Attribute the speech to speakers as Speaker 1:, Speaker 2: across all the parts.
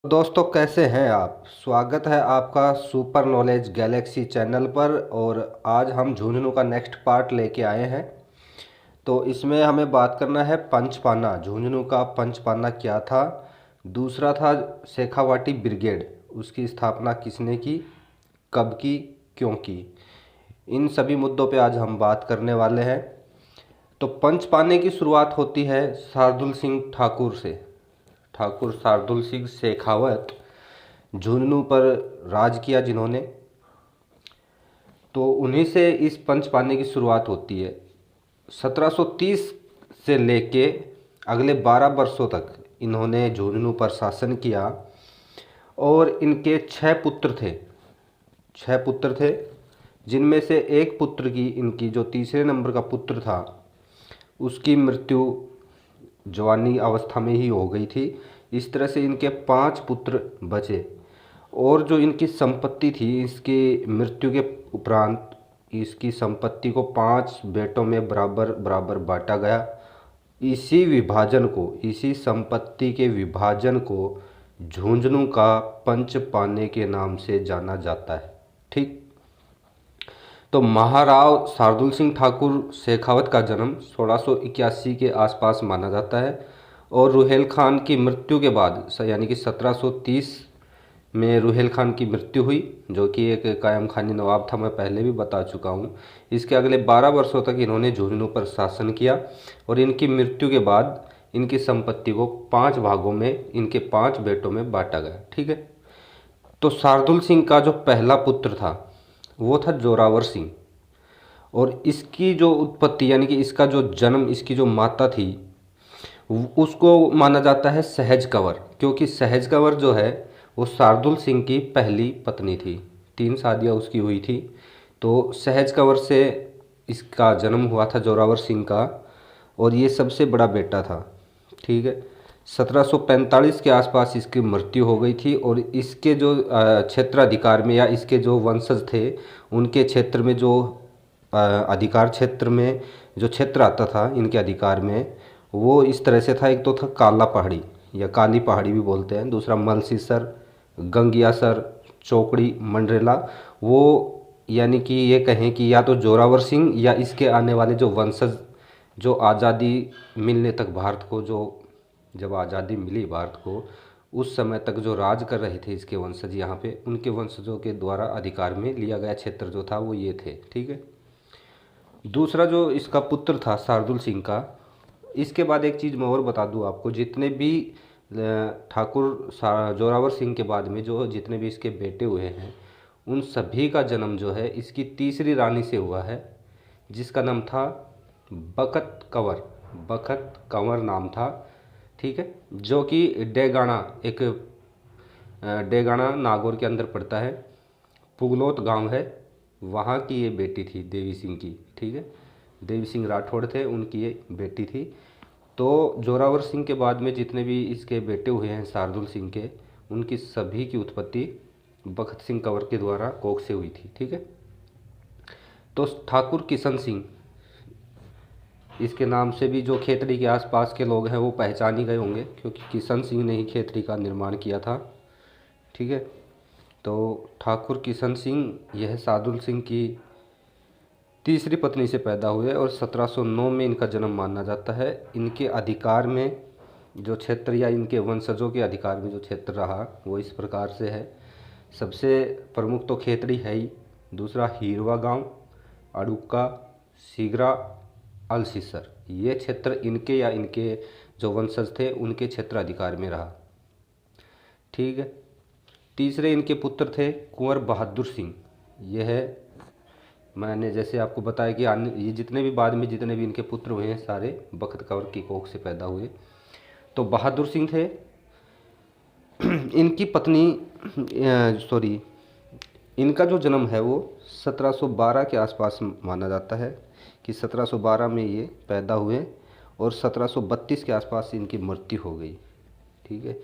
Speaker 1: दोस्तों कैसे हैं आप। स्वागत है आपका सुपर नॉलेज गैलेक्सी चैनल पर। और आज हम झुंझुनू का नेक्स्ट पार्ट लेके आए हैं। तो इसमें हमें बात करना है पंचपाना। झुंझुनू का पंचपाना क्या था। दूसरा था शेखावाटी ब्रिगेड, उसकी स्थापना किसने की, कब की, क्यों की। इन सभी मुद्दों पे आज हम बात करने वाले हैं। तो पंचपाने की शुरुआत होती है शार्दुल सिंह ठाकुर से। ठाकुर शार्दुल सिंह शेखावत झुंझुनू पर राज किया जिन्होंने, तो उन्हीं से इस पंचपाने की शुरुआत होती है। 1730 से लेके अगले 12 वर्षों तक इन्होंने झुंझुनू पर शासन किया। और इनके 6 पुत्र थे। 6 पुत्र थे, जिनमें से एक पुत्र की, इनकी जो तीसरे नंबर का पुत्र था, उसकी मृत्यु जवानी अवस्था में ही हो गई थी। इस तरह से इनके 5 पुत्र बचे। और जो इनकी संपत्ति थी, इसकी मृत्यु के उपरांत इसकी संपत्ति को 5 बेटों में बराबर बराबर बांटा गया। इसी संपत्ति के विभाजन को झुंझुनू का पंचपाने के नाम से जाना जाता है। ठीक। तो महाराव शार्दुल सिंह ठाकुर शेखावत का जन्म 1681 के आसपास माना जाता है। और रुहेल खान की मृत्यु के बाद यानी कि 1730 में रुहेल खान की मृत्यु हुई, जो कि एक कायम खानी नवाब था, मैं पहले भी बता चुका हूँ। इसके अगले 12 वर्षों तक इन्होंने झुंझुनू पर शासन किया। और इनकी मृत्यु के बाद इनकी संपत्ति को 5 भागों में इनके 5 बेटों में बांटा गया। ठीक है। तो शार्दुल सिंह का जो पहला पुत्र था वो था जोरावर सिंह। और इसकी जो उत्पत्ति यानी कि इसका जो जन्म, इसकी जो माता थी, उसको माना जाता है सहज कंवर, क्योंकि सहज कंवर जो है वो शार्दुल सिंह की पहली पत्नी थी। 3 शादियाँ उसकी हुई थी। तो सहज कंवर से इसका जन्म हुआ था, जोरावर सिंह का। और ये सबसे बड़ा बेटा था। ठीक है। 1745 के आसपास इसकी मृत्यु हो गई थी। और इसके जो क्षेत्राधिकार में या इसके जो वंशज थे, उनके क्षेत्र में जो अधिकार क्षेत्र में जो क्षेत्र आता था इनके अधिकार में, वो इस तरह से था। एक तो था काला पहाड़ी या काली पहाड़ी भी बोलते हैं, दूसरा मलसीसर, गंगियासर, चौकड़ी, मंडरेला। वो यानी कि ये कहें कि या तो जोरावर सिंह या इसके आने वाले जो वंशज, जो आज़ादी मिलने तक भारत को, जो जब आज़ादी मिली भारत को, उस समय तक जो राज कर रहे थे इसके वंशज यहाँ पे, उनके वंशजों के द्वारा अधिकार में लिया गया क्षेत्र जो था वो ये थे। ठीक है। दूसरा जो इसका पुत्र था शार्दुल सिंह का, इसके बाद एक चीज़ मैं और बता दूं आपको, जितने भी ठाकुर जोरावर सिंह के बाद में जो जितने भी इसके बेटे हुए हैं, उन सभी का जन्म जो है इसकी तीसरी रानी से हुआ है, जिसका नाम था बखत कंवर। बखत कंवर नाम था। ठीक है। जो कि डेगाना, एक डेगाना नागौर के अंदर पड़ता है, पुगलोत गांव है, वहाँ की ये बेटी थी देवी सिंह की। ठीक है। देवी सिंह राठौड़ थे, उनकी ये बेटी थी। तो जोरावर सिंह के बाद में जितने भी इसके बेटे हुए हैं शार्दुल सिंह के, उनकी सभी की उत्पत्ति बखत सिंह कंवर के द्वारा कोख से हुई थी। ठीक है। तो ठाकुर किशन सिंह, इसके नाम से भी जो खेतड़ी के आसपास के लोग हैं वो पहचान ही गए होंगे, क्योंकि किशन सिंह ने ही खेतड़ी का निर्माण किया था। ठीक है। तो ठाकुर किशन सिंह यह शार्दुल सिंह की तीसरी पत्नी से पैदा हुए। और 1709 में इनका जन्म माना जाता है। इनके अधिकार में जो क्षेत्र या इनके वंशजों के अधिकार में जो क्षेत्र रहा वो इस प्रकार से है। सबसे प्रमुख तो खेतड़ी है ही, दूसरा हीरवा गांव, अड़ुक्का, सीगरा, अलसीसर, ये क्षेत्र इनके या इनके जो वंशज थे उनके क्षेत्र अधिकार में रहा। ठीक है। तीसरे इनके पुत्र थे कुंवर बहादुर सिंह। यह मैंने जैसे आपको बताया कि ये जितने भी बाद में जितने भी इनके पुत्र हुए हैं सारे बखत कंवर की कोख से पैदा हुए। तो बहादुर सिंह थे। इनकी पत्नी सॉरी इनका जो जन्म है वो 1712 के आसपास माना जाता है कि 1712 में ये पैदा हुए। और 1732 के आसपास इनकी मृत्यु हो गई। ठीक है।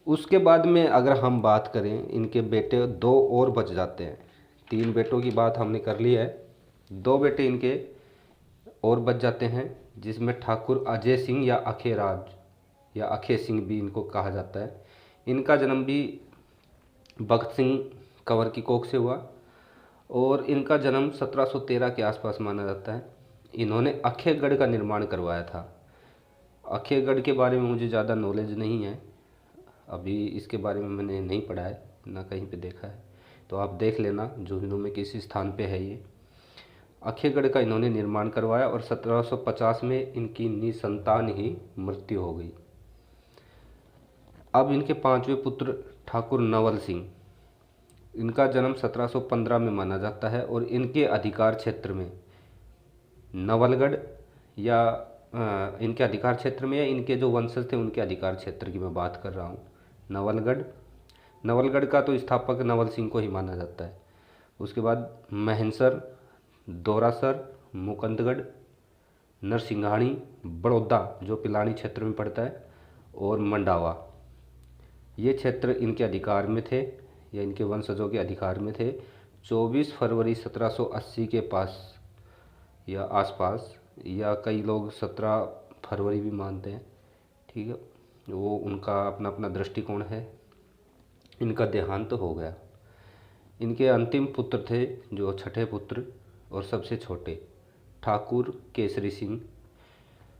Speaker 1: उसके बाद में अगर हम बात करें, इनके बेटे 2 और बच जाते हैं। 3 बेटों की बात हमने कर ली है, 2 बेटे इनके और बच जाते हैं, जिसमें ठाकुर अजय सिंह या अखेराज या अखे सिंह भी इनको कहा जाता है, इनका जन्म भी भगत सिंह कंवर की कोख से हुआ और इनका जन्म 1713 के आसपास माना जाता है। इन्होंने अखेगढ़ का निर्माण करवाया था। अखेगढ़ के बारे में मुझे ज़्यादा नॉलेज नहीं है, अभी इसके बारे में मैंने नहीं पढ़ा है ना कहीं पे देखा है, तो आप देख लेना झुंझुनू में किस स्थान पे है ये। अखेगढ़ का इन्होंने निर्माण करवाया और 1750 में इनकी निसंतान ही मृत्यु हो गई। अब इनके पांचवें पुत्र ठाकुर नवल सिंह, इनका जन्म 1715 में माना जाता है और इनके अधिकार क्षेत्र में नवलगढ़ या इनके अधिकार क्षेत्र में या इनके जो वंशज थे उनके अधिकार क्षेत्र की मैं बात कर रहा हूँ। नवलगढ़ का तो स्थापक नवल सिंह को ही माना जाता है। उसके बाद महेंसर, दोरासर, मुकुंदगढ़, नरसिंघाणी, बड़ौदा जो पिलानी क्षेत्र में पड़ता है, और मंडावा, ये क्षेत्र इनके अधिकार में थे या इनके वंशजों के अधिकार में थे। 24 फरवरी 1780 के पास या आसपास, या कई लोग 17 फरवरी भी मानते हैं, ठीक है, वो उनका अपना अपना दृष्टिकोण है, इनका देहांत हो गया। इनके अंतिम पुत्र थे जो छठे पुत्र और सबसे छोटे ठाकुर केसरी सिंह,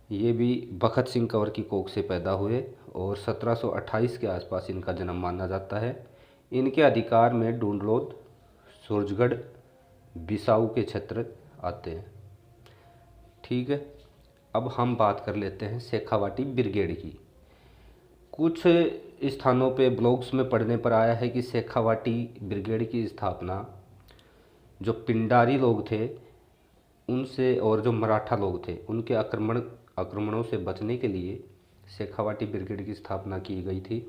Speaker 1: ये भी बखत सिंह कंवर की कोख से पैदा हुए और 1728 के आसपास इनका जन्म माना जाता है। इनके अधिकार में डूंडलोद, सूरजगढ़, बिसाऊ के क्षेत्र आते हैं, ठीक है। अब हम बात कर लेते हैं शेखावाटी ब्रिगेड की। कुछ स्थानों पे ब्लॉग्स में पढ़ने पर आया है कि शेखावाटी ब्रिगेड की स्थापना जो पिंडारी लोग थे उनसे और जो मराठा लोग थे उनके आक्रमणों से बचने के लिए शेखावाटी ब्रिगेड की स्थापना की गई थी।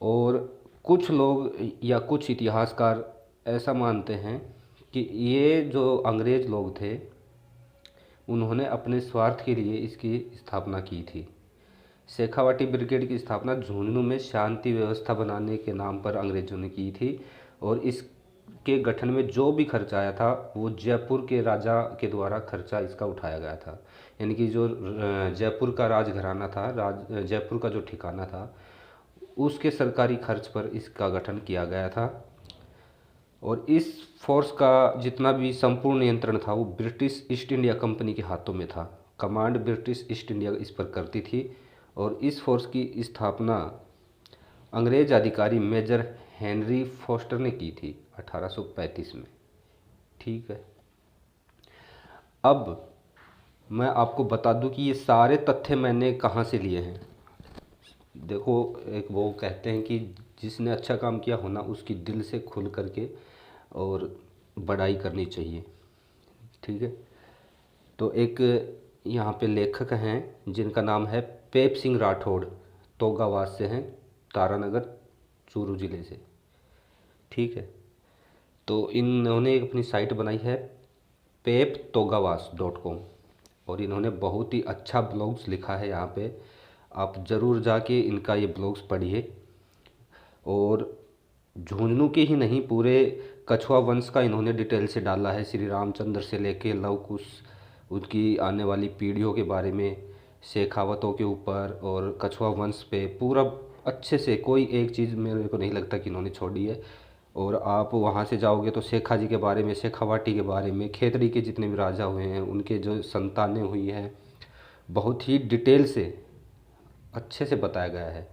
Speaker 1: और कुछ लोग या कुछ इतिहासकार ऐसा मानते हैं कि ये जो अंग्रेज़ लोग थे उन्होंने अपने स्वार्थ के लिए इसकी स्थापना की थी। शेखावाटी ब्रिगेड की स्थापना झुंझुनू में शांति व्यवस्था बनाने के नाम पर अंग्रेज़ों ने की थी और इसके गठन में जो भी खर्चा आया था वो जयपुर के राजा के द्वारा खर्चा इसका उठाया गया था। यानी कि जो जयपुर का राजघराना था, जयपुर का जो ठिकाना था, उसके सरकारी खर्च पर इसका गठन किया गया था। और इस फोर्स का जितना भी संपूर्ण नियंत्रण था वो ब्रिटिश ईस्ट इंडिया कंपनी के हाथों में था। कमांड ब्रिटिश ईस्ट इंडिया इस पर करती थी और इस फोर्स की स्थापना अंग्रेज अधिकारी मेजर हेनरी फोस्टर ने की थी 1835 में, ठीक है। अब मैं आपको बता दूं कि ये सारे तथ्य मैंने कहाँ से लिए हैं। देखो, एक वो कहते हैं कि जिसने अच्छा काम किया होना उसकी दिल से खुल करके और बड़ाई करनी चाहिए, ठीक है। तो एक यहाँ पे लेखक हैं जिनका नाम है पेप सिंह राठौड़, तोगावास से हैं, तारानगर, चूरू ज़िले से, ठीक है। तो इन्होंने एक अपनी साइट बनाई है peptogawas.com और इन्होंने बहुत ही अच्छा ब्लॉग्स लिखा है यहाँ पे, आप ज़रूर जाके इनका ये ब्लॉग्स पढ़िए। और झुंझुनू के ही नहीं पूरे कछुआ वंश का इन्होंने डिटेल से डाला है, श्री रामचंद्र से लेके लव कुश, उनकी आने वाली पीढ़ियों के बारे में, शेखावतों के ऊपर और कछुआ वंश पे पूरा अच्छे से, कोई एक चीज़ मेरे को नहीं लगता कि इन्होंने छोड़ी है। और आप वहाँ से जाओगे तो शेखा जी के बारे में, शेखावाटी के बारे में, खेतड़ी के जितने भी राजा हुए हैं उनके जो संतानें हुई हैं, बहुत ही डिटेल से अच्छे से बताया गया है।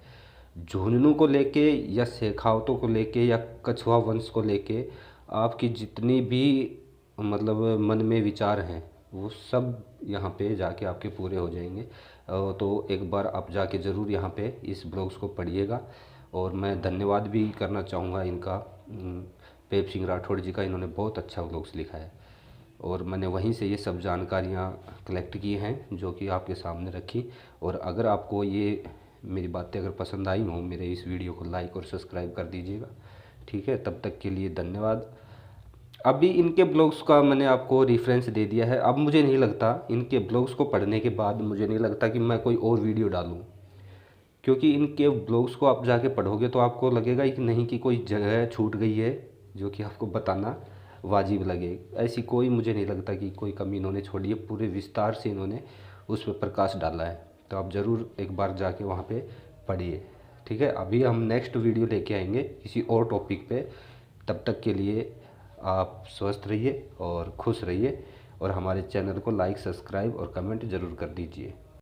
Speaker 1: झुंझुनू को लेके या शेखावतों को लेके या कछुआ वंश को लेके आपकी जितनी भी मतलब मन में विचार हैं वो सब यहाँ पे जाके आपके पूरे हो जाएंगे। तो एक बार आप जाके ज़रूर यहाँ पे इस ब्लॉग्स को पढ़िएगा। और मैं धन्यवाद भी करना चाहूँगा इनका, पेप सिंह राठौड़ जी का, इन्होंने बहुत अच्छा ब्लॉग्स लिखा है और मैंने वहीं से ये सब जानकारियाँ कलेक्ट की हैं जो कि आपके सामने रखी। और अगर आपको ये मेरी बातें अगर पसंद आई हों, मेरे इस वीडियो को लाइक और सब्सक्राइब कर दीजिएगा, ठीक है। तब तक के लिए धन्यवाद। अभी इनके ब्लॉग्स का मैंने आपको रेफरेंस दे दिया है। अब मुझे नहीं लगता, इनके ब्लॉग्स को पढ़ने के बाद मुझे नहीं लगता कि मैं कोई और वीडियो डालूं, क्योंकि इनके ब्लॉग्स को आप जाके पढ़ोगे तो आपको लगेगा कि नहीं कि कोई जगह छूट गई है जो कि आपको बताना वाजिब लगे। ऐसी कोई मुझे नहीं लगता कि कोई कमी इन्होंने छोड़ी है, पूरे विस्तार से इन्होंने उस पर प्रकाश डाला है। तो आप ज़रूर एक बार जाके वहाँ पे पढ़िए। ठीक है, अभी हम नेक्स्ट वीडियो लेके आएंगे किसी और टॉपिक पे। तब तक के लिए आप स्वस्थ रहिए और खुश रहिए, और हमारे चैनल को लाइक, सब्सक्राइब और कमेंट ज़रूर कर दीजिए।